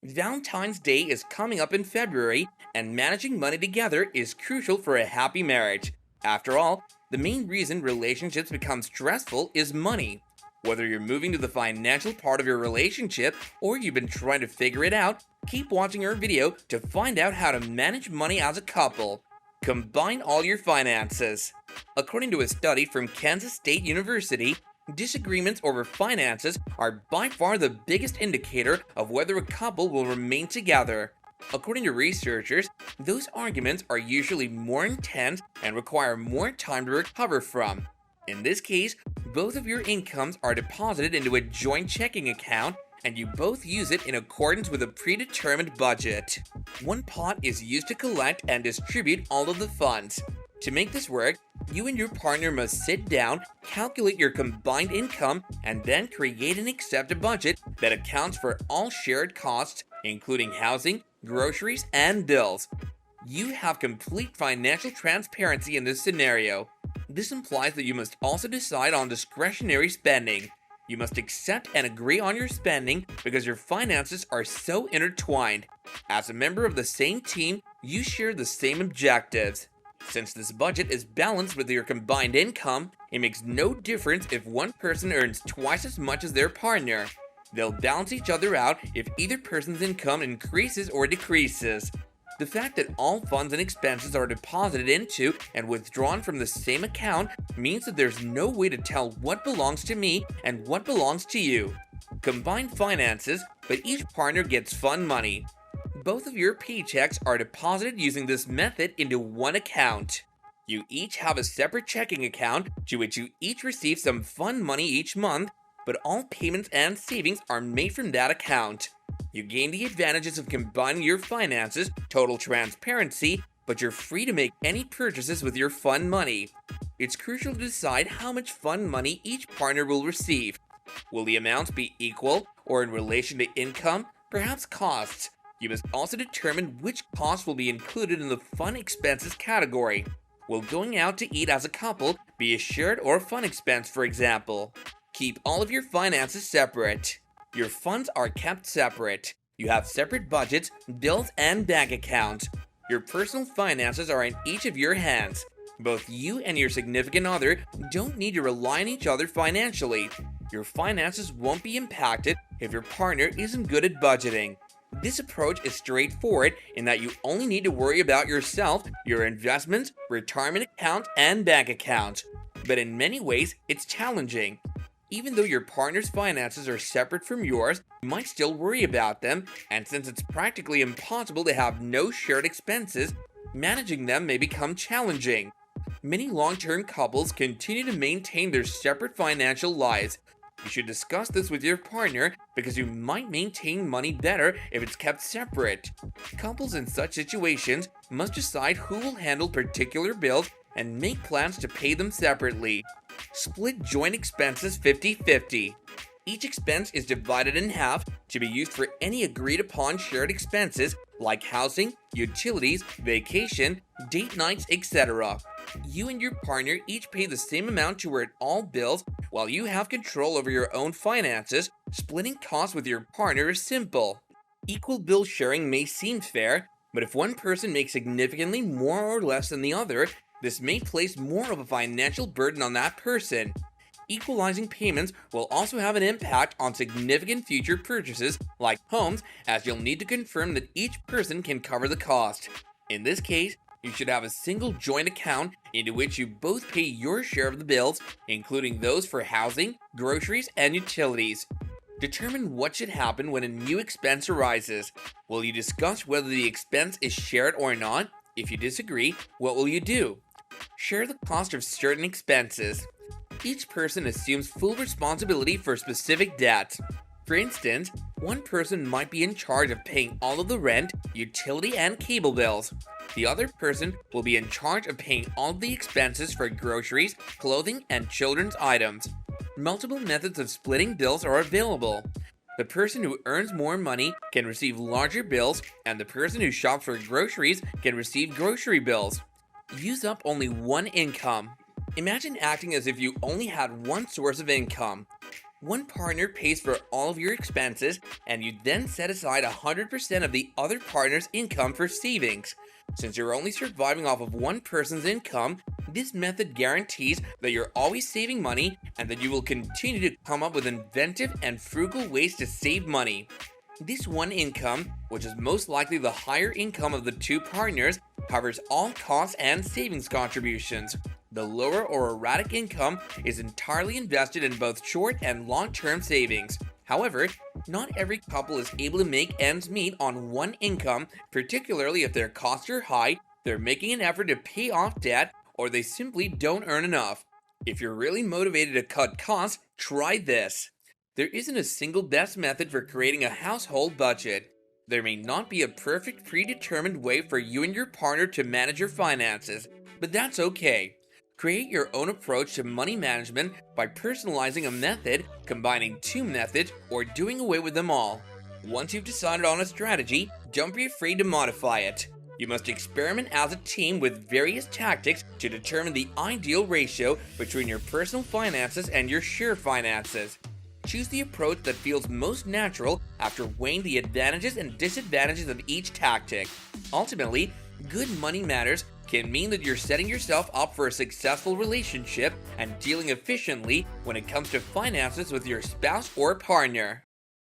Valentine's Day is coming up in February, and managing money together is crucial for a happy marriage. After all, the main reason relationships become stressful is money. Whether you're moving to the financial part of your relationship or you've been trying to figure it out, keep watching our video to find out how to manage money as a couple. Combine all your finances. According to a study from Kansas State University, disagreements over finances are by far the biggest indicator of whether a couple will remain together. According to researchers, those arguments are usually more intense and require more time to recover from. In this case, both of your incomes are deposited into a joint checking account and you both use it in accordance with a predetermined budget. One pot is used to collect and distribute all of the funds. To make this work, you and your partner must sit down, calculate your combined income, and then create and accept a budget that accounts for all shared costs, including housing, groceries, and bills. You have complete financial transparency in this scenario. This implies that you must also decide on discretionary spending. You must accept and agree on your spending because your finances are so intertwined. As a member of the same team, you share the same objectives. Since this budget is balanced with your combined income, it makes no difference if one person earns twice as much as their partner. They'll balance each other out if either person's income increases or decreases. The fact that all funds and expenses are deposited into and withdrawn from the same account means that there's no way to tell what belongs to me and what belongs to you. Combine finances, but each partner gets fund money. Both of your paychecks are deposited using this method into one account. You each have a separate checking account to which you each receive some fund money each month, but all payments and savings are made from that account. You gain the advantages of combining your finances, total transparency, but you're free to make any purchases with your fund money. It's crucial to decide how much fund money each partner will receive. Will the amounts be equal or in relation to income, perhaps costs? You must also determine which costs will be included in the fun expenses category. Will going out to eat as a couple be a shared or fun expense, for example? Keep all of your finances separate. Your funds are kept separate. You have separate budgets, bills, and bank accounts. Your personal finances are in each of your hands. Both you and your significant other don't need to rely on each other financially. Your finances won't be impacted if your partner isn't good at budgeting. This approach is straightforward in that you only need to worry about yourself, your investments, retirement accounts, and bank accounts. But in many ways, it's challenging. Even though your partner's finances are separate from yours, you might still worry about them, and since it's practically impossible to have no shared expenses, managing them may become challenging. Many long-term couples continue to maintain their separate financial lives. You should discuss this with your partner because you might maintain money better if it's kept separate. Couples in such situations must decide who will handle particular bills and make plans to pay them separately. Split joint expenses 50-50. Each expense is divided in half to be used for any agreed upon shared expenses like housing, utilities, vacation, date nights, etc. You and your partner each pay the same amount toward all bills while you have control over your own finances. Splitting costs with your partner is simple. Equal bill sharing may seem fair, but if one person makes significantly more or less than the other, this may place more of a financial burden on that person. Equalizing payments will also have an impact on significant future purchases like homes, as you'll need to confirm that each person can cover the cost. In this case, you should have a single joint account into which you both pay your share of the bills, including those for housing, groceries, and utilities. Determine what should happen when a new expense arises. Will you discuss whether the expense is shared or not? If you disagree, what will you do? Share the cost of certain expenses. Each person assumes full responsibility for specific debts. For instance, one person might be in charge of paying all of the rent, utility, and cable bills. The other person will be in charge of paying all of the expenses for groceries, clothing, and children's items. Multiple methods of splitting bills are available. The person who earns more money can receive larger bills, and the person who shops for groceries can receive grocery bills. Use up only one income. Imagine acting as if you only had one source of income. One partner pays for all of your expenses, and you then set aside 100% of the other partner's income for savings. Since you're only surviving off of one person's income, this method guarantees that you're always saving money and that you will continue to come up with inventive and frugal ways to save money. This one income, which is most likely the higher income of the two partners, covers all costs and savings contributions. The lower or erratic income is entirely invested in both short and long-term savings. However, not every couple is able to make ends meet on one income, particularly if their costs are high, they're making an effort to pay off debt, or they simply don't earn enough. If you're really motivated to cut costs, try this. There isn't a single best method for creating a household budget. There may not be a perfect predetermined way for you and your partner to manage your finances, but that's okay. Create your own approach to money management by personalizing a method, combining two methods, or doing away with them all. Once you've decided on a strategy, don't be afraid to modify it. You must experiment as a team with various tactics to determine the ideal ratio between your personal finances and your share finances. Choose the approach that feels most natural after weighing the advantages and disadvantages of each tactic. Ultimately, good money matters can mean that you're setting yourself up for a successful relationship and dealing efficiently when it comes to finances with your spouse or partner.